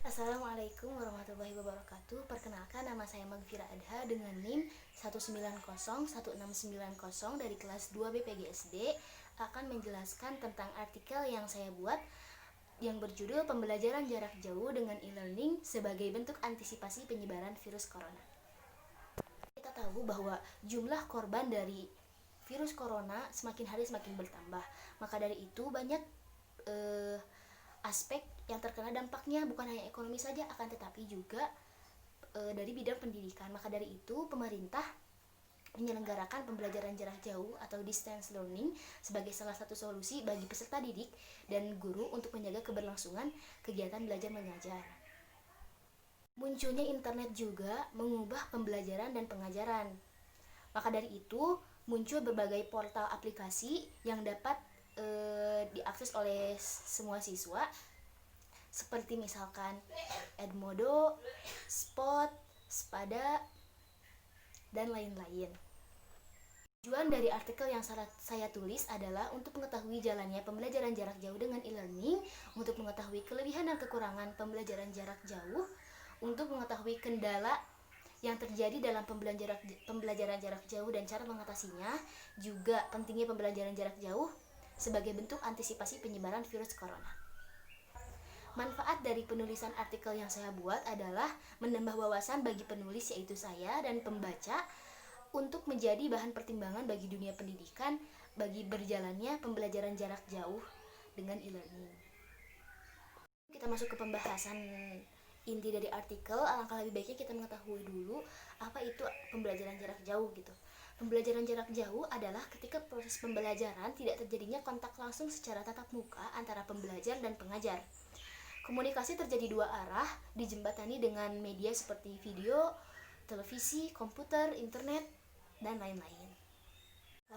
Assalamualaikum warahmatullahi wabarakatuh. Perkenalkan, nama saya Magfira Adha dengan NIM 1901690 dari kelas 2 BPGSD akan menjelaskan tentang artikel yang saya buat yang berjudul Pembelajaran Jarak Jauh dengan e-learning sebagai bentuk antisipasi penyebaran virus corona. Kita tahu bahwa jumlah korban dari virus corona semakin hari semakin bertambah. Maka dari itu banyak aspek yang terkena dampaknya, bukan hanya ekonomi saja, akan tetapi juga dari bidang pendidikan. Maka dari itu pemerintah menyelenggarakan pembelajaran jarak jauh atau distance learning sebagai salah satu solusi bagi peserta didik dan guru untuk menjaga keberlangsungan kegiatan belajar mengajar. Munculnya internet juga mengubah pembelajaran dan pengajaran. Maka dari itu muncul berbagai portal aplikasi yang dapat diakses oleh semua siswa, seperti misalkan Edmodo, Spot, Spada, dan lain-lain. Tujuan dari artikel yang saya tulis adalah untuk mengetahui jalannya pembelajaran jarak jauh dengan e-learning, untuk mengetahui kelebihan dan kekurangan pembelajaran jarak jauh, untuk mengetahui kendala yang terjadi dalam pembelajaran jarak jauh dan cara mengatasinya, juga pentingnya pembelajaran jarak jauh sebagai bentuk antisipasi penyebaran virus corona. Manfaat dari penulisan artikel yang saya buat adalah menambah wawasan bagi penulis, yaitu saya dan pembaca, untuk menjadi bahan pertimbangan bagi dunia pendidikan bagi berjalannya pembelajaran jarak jauh dengan e-learning. Kita masuk ke pembahasan inti dari artikel. Alangkah lebih baiknya kita mengetahui dulu apa itu pembelajaran jarak jauh gitu. Pembelajaran jarak jauh adalah ketika proses pembelajaran tidak terjadinya kontak langsung secara tatap muka antara pembelajar dan pengajar. Komunikasi terjadi dua arah, dijembatani dengan media seperti video, televisi, komputer, internet, dan lain-lain.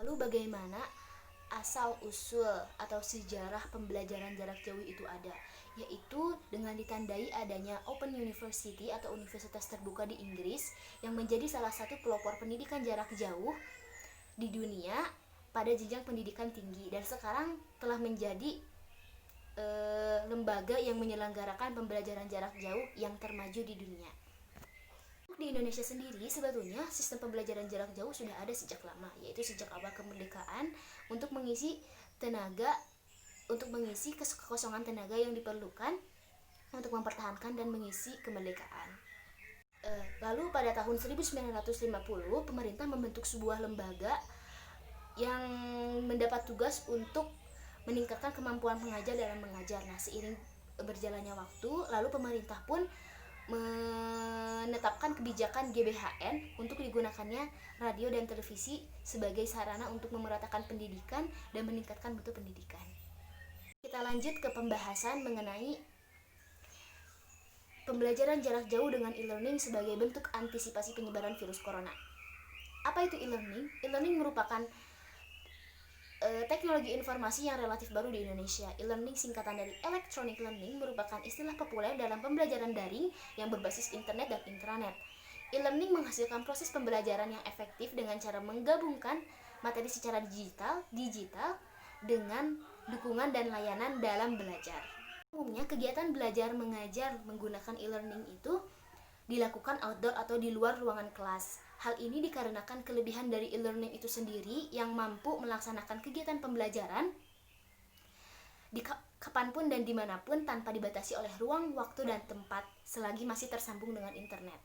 Lalu bagaimana asal-usul atau sejarah pembelajaran jarak jauh itu ada? Yaitu dengan ditandai adanya Open University atau universitas terbuka di Inggris yang menjadi salah satu pelopor pendidikan jarak jauh di dunia pada jenjang pendidikan tinggi, dan sekarang telah menjadi lembaga yang menyelenggarakan pembelajaran jarak jauh yang termaju di dunia. Di Indonesia sendiri sebetulnya sistem pembelajaran jarak jauh sudah ada sejak lama, yaitu sejak awal kemerdekaan, untuk mengisi kekosongan tenaga yang diperlukan untuk mempertahankan dan mengisi kemerdekaan. Lalu pada tahun 1950 pemerintah membentuk sebuah lembaga yang mendapat tugas untuk meningkatkan kemampuan pengajar dalam mengajar. Nah, seiring berjalannya waktu, lalu pemerintah pun menetapkan kebijakan GBHN untuk digunakannya radio dan televisi sebagai sarana untuk memeratakan pendidikan dan meningkatkan mutu pendidikan. Kita lanjut ke pembahasan mengenai pembelajaran jarak jauh dengan e-learning sebagai bentuk antisipasi penyebaran virus corona. Apa itu e-learning? E-learning merupakan teknologi informasi yang relatif baru di Indonesia. E-learning, singkatan dari electronic learning, merupakan istilah populer dalam pembelajaran daring yang berbasis internet dan intranet. E-learning menghasilkan proses pembelajaran yang efektif dengan cara menggabungkan materi secara digital dengan dukungan dan layanan dalam belajar. Umumnya kegiatan belajar mengajar menggunakan e-learning itu dilakukan outdoor atau di luar ruangan kelas. Hal ini dikarenakan kelebihan dari e-learning itu sendiri yang mampu melaksanakan kegiatan pembelajaran di kapanpun dan dimanapun tanpa dibatasi oleh ruang, waktu, dan tempat selagi masih tersambung dengan internet.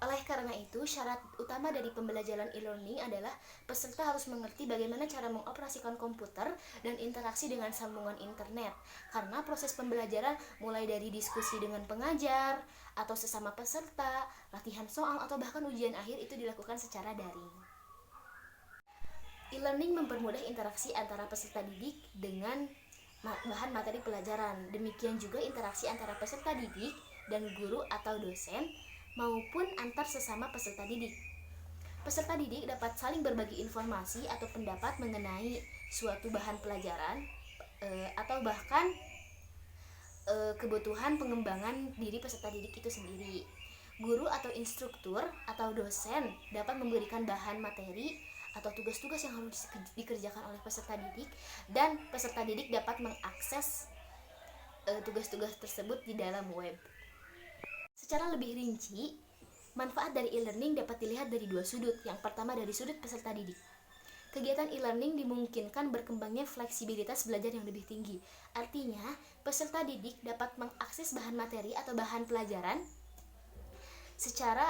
Oleh karena itu, syarat utama dari pembelajaran e-learning adalah peserta harus mengerti bagaimana cara mengoperasikan komputer dan interaksi dengan sambungan internet. Karena proses pembelajaran mulai dari diskusi dengan pengajar atau sesama peserta, latihan soal, atau bahkan ujian akhir itu dilakukan secara daring. E-learning mempermudah interaksi antara peserta didik dengan bahan materi pelajaran. Demikian juga interaksi antara peserta didik dan guru atau dosen maupun antar sesama peserta didik. Peserta didik dapat saling berbagi informasi atau pendapat mengenai suatu bahan pelajaran atau bahkan kebutuhan pengembangan diri peserta didik itu sendiri. Guru atau instruktur atau dosen dapat memberikan bahan materi atau tugas-tugas yang harus dikerjakan oleh peserta didik, dan peserta didik dapat mengakses tugas-tugas tersebut di dalam web. Secara lebih rinci, manfaat dari e-learning dapat dilihat dari dua sudut. Yang pertama dari sudut peserta didik. Kegiatan e-learning dimungkinkan berkembangnya fleksibilitas belajar yang lebih tinggi. Artinya, peserta didik dapat mengakses bahan materi atau bahan pelajaran secara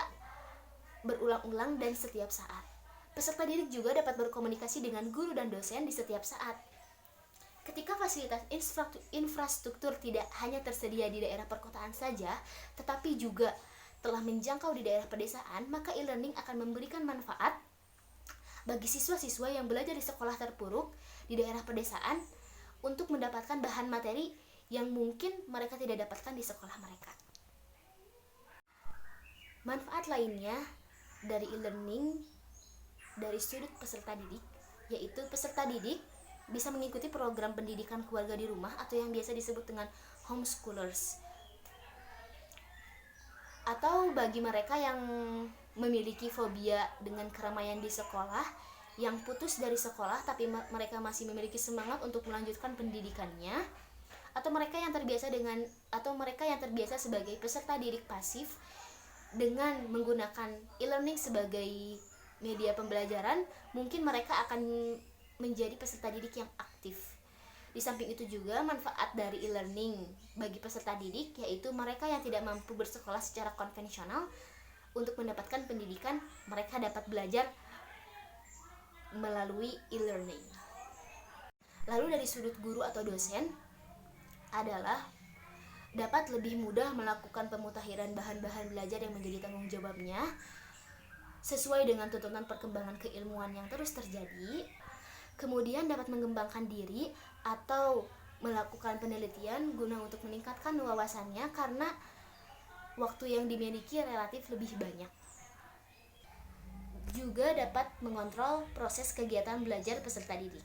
berulang-ulang dan setiap saat. Peserta didik juga dapat berkomunikasi dengan guru dan dosen di setiap saat. Ketika fasilitas infrastruktur tidak hanya tersedia di daerah perkotaan saja, tetapi juga telah menjangkau di daerah pedesaan, maka e-learning akan memberikan manfaat bagi siswa-siswa yang belajar di sekolah terpuruk di daerah pedesaan untuk mendapatkan bahan materi yang mungkin mereka tidak dapatkan di sekolah mereka. Manfaat lainnya dari e-learning dari sudut peserta didik, yaitu peserta didik bisa mengikuti program pendidikan keluarga di rumah atau yang biasa disebut dengan homeschoolers. Atau bagi mereka yang memiliki fobia dengan keramaian di sekolah, yang putus dari sekolah tapi mereka masih memiliki semangat untuk melanjutkan pendidikannya, atau mereka yang terbiasa sebagai peserta didik pasif dengan menggunakan e-learning sebagai media pembelajaran, mungkin mereka akan menjadi peserta didik yang aktif. Di samping itu juga manfaat dari e-learning bagi peserta didik, yaitu mereka yang tidak mampu bersekolah secara konvensional, untuk mendapatkan pendidikan mereka dapat belajar melalui e-learning. Lalu dari sudut guru atau dosen adalah dapat lebih mudah melakukan pemutakhiran bahan-bahan belajar yang menjadi tanggung jawabnya sesuai dengan tuntutan perkembangan keilmuan yang terus terjadi. Kemudian dapat mengembangkan diri atau melakukan penelitian guna untuk meningkatkan wawasannya karena waktu yang dimiliki relatif lebih banyak. Juga dapat mengontrol proses kegiatan belajar peserta didik.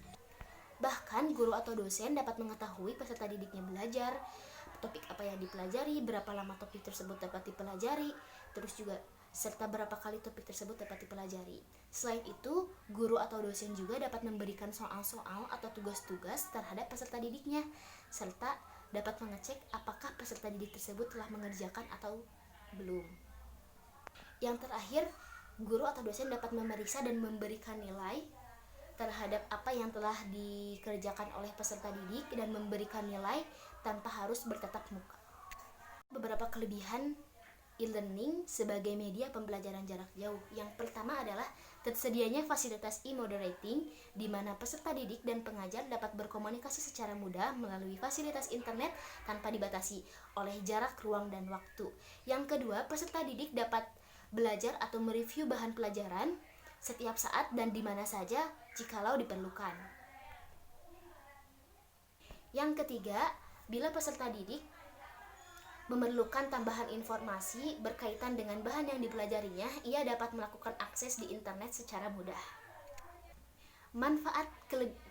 Bahkan guru atau dosen dapat mengetahui peserta didiknya belajar, topik apa yang dipelajari, berapa lama topik tersebut dapat dipelajari, terus juga serta berapa kali topik tersebut dapat dipelajari. Selain itu, guru atau dosen juga dapat memberikan soal-soal atau tugas-tugas terhadap peserta didiknya, serta dapat mengecek apakah peserta didik tersebut telah mengerjakan atau belum. Yang terakhir, guru atau dosen dapat memeriksa dan memberikan nilai terhadap apa yang telah dikerjakan oleh peserta didik dan memberikan nilai tanpa harus bertatap muka. Beberapa kelebihan e-learning sebagai media pembelajaran jarak jauh. Yang pertama adalah tersedianya fasilitas e-moderating, di mana peserta didik dan pengajar dapat berkomunikasi secara mudah melalui fasilitas internet tanpa dibatasi oleh jarak, ruang, dan waktu. Yang kedua, peserta didik dapat belajar atau mereview bahan pelajaran setiap saat dan di mana saja jikalau diperlukan. Yang ketiga, bila peserta didik memerlukan tambahan informasi berkaitan dengan bahan yang dipelajarinya, ia dapat melakukan akses di internet secara mudah. Manfaat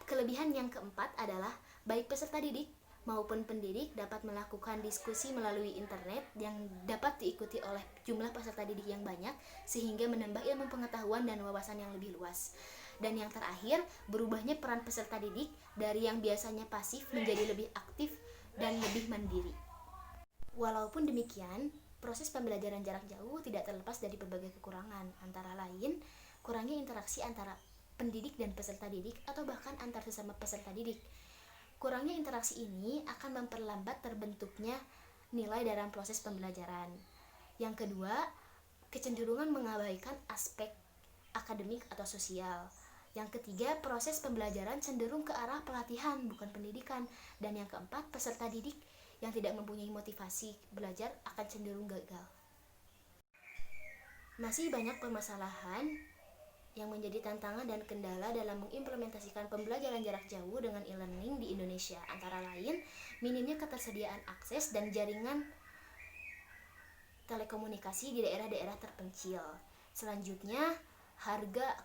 kelebihan yang keempat adalah baik peserta didik maupun pendidik dapat melakukan diskusi melalui internet yang dapat diikuti oleh jumlah peserta didik yang banyak, sehingga menambah ilmu pengetahuan dan wawasan yang lebih luas. Dan yang terakhir, berubahnya peran peserta didik dari yang biasanya pasif menjadi lebih aktif dan lebih mandiri. Walaupun demikian, proses pembelajaran jarak jauh tidak terlepas dari berbagai kekurangan, antara lain kurangnya interaksi antara pendidik dan peserta didik atau bahkan antar sesama peserta didik. Kurangnya interaksi ini akan memperlambat terbentuknya nilai dalam proses pembelajaran. Yang kedua, kecenderungan mengabaikan aspek akademik atau sosial. Yang ketiga, proses pembelajaran cenderung ke arah pelatihan bukan pendidikan. Dan yang keempat, peserta didik yang tidak mempunyai motivasi belajar akan cenderung gagal. Masih banyak permasalahan yang menjadi tantangan dan kendala dalam mengimplementasikan pembelajaran jarak jauh dengan e-learning di Indonesia, antara lain minimnya ketersediaan akses dan jaringan telekomunikasi di daerah-daerah terpencil. Selanjutnya, harga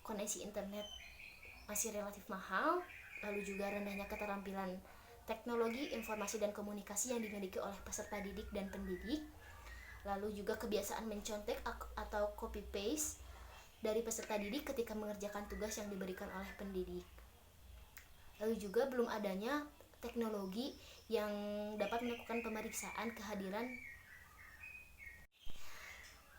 koneksi internet masih relatif mahal, lalu juga rendahnya keterampilan teknologi informasi dan komunikasi yang dimiliki oleh peserta didik dan pendidik, lalu juga kebiasaan mencontek atau copy paste dari peserta didik ketika mengerjakan tugas yang diberikan oleh pendidik. Lalu juga belum adanya teknologi yang dapat melakukan pemeriksaan kehadiran.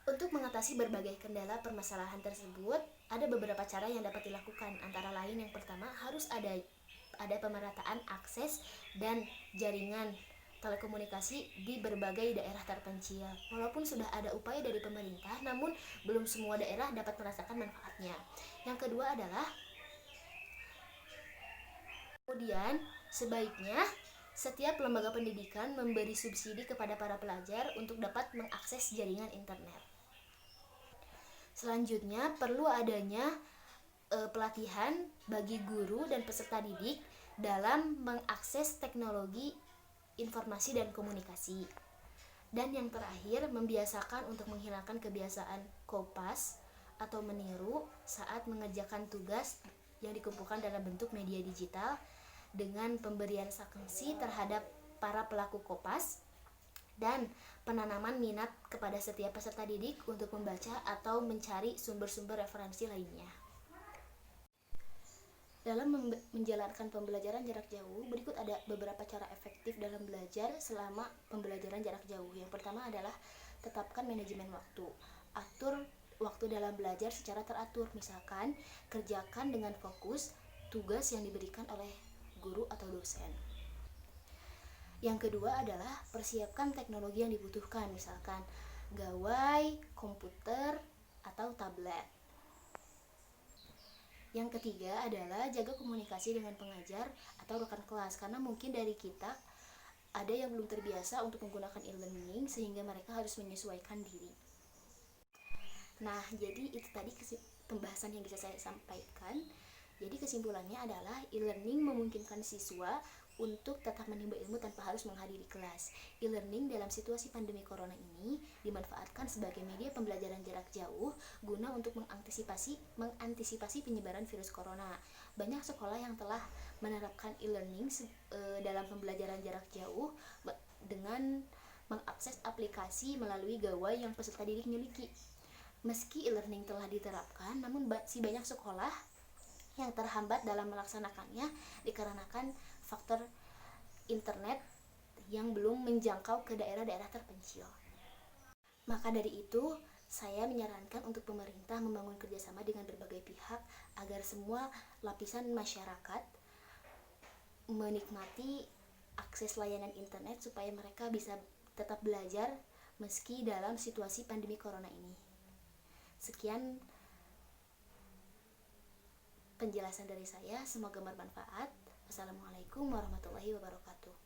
Untuk mengatasi berbagai kendala permasalahan tersebut, ada beberapa cara yang dapat dilakukan. Antara lain, yang pertama, harus ada pemerataan akses dan jaringan telekomunikasi di berbagai daerah terpencil. Walaupun sudah ada upaya dari pemerintah, namun belum semua daerah dapat merasakan manfaatnya. Yang kedua adalah, kemudian sebaiknya setiap lembaga pendidikan memberi subsidi kepada para pelajar untuk dapat mengakses jaringan internet. Selanjutnya, perlu adanya pelatihan bagi guru dan peserta didik dalam mengakses teknologi informasi dan komunikasi. Dan yang terakhir, membiasakan untuk menghilangkan kebiasaan kopas atau meniru saat mengerjakan tugas yang dikumpulkan dalam bentuk media digital, dengan pemberian sanksi terhadap para pelaku kopas dan penanaman minat kepada setiap peserta didik untuk membaca atau mencari sumber-sumber referensi lainnya. Dalam menjalankan pembelajaran jarak jauh, berikut ada beberapa cara efektif dalam belajar selama pembelajaran jarak jauh. Yang pertama adalah tetapkan manajemen waktu. Atur waktu dalam belajar secara teratur. Misalkan, kerjakan dengan fokus tugas yang diberikan oleh guru atau dosen. Yang kedua adalah persiapkan teknologi yang dibutuhkan, misalkan gawai, komputer, atau tablet. Yang ketiga adalah jaga komunikasi dengan pengajar atau rekan kelas, karena mungkin dari kita ada yang belum terbiasa untuk menggunakan e-learning sehingga mereka harus menyesuaikan diri. Nah, jadi itu tadi pembahasan yang bisa saya sampaikan. Jadi kesimpulannya adalah e-learning memungkinkan siswa untuk tetap menimba ilmu tanpa harus menghadiri kelas. E-learning dalam situasi pandemi corona ini dimanfaatkan sebagai media pembelajaran jarak jauh guna untuk mengantisipasi penyebaran virus corona. Banyak sekolah yang telah menerapkan e-learning dalam pembelajaran jarak jauh dengan mengakses aplikasi melalui gawai yang peserta didik miliki. Meski e-learning telah diterapkan, namun banyak sekolah yang terhambat dalam melaksanakannya dikarenakan faktor internet yang belum menjangkau ke daerah-daerah terpencil. Maka dari itu, saya menyarankan untuk pemerintah membangun kerjasama dengan berbagai pihak agar semua lapisan masyarakat menikmati akses layanan internet supaya mereka bisa tetap belajar meski dalam situasi pandemi corona ini. Sekian penjelasan dari saya, semoga bermanfaat. Wassalamualaikum warahmatullahi wabarakatuh.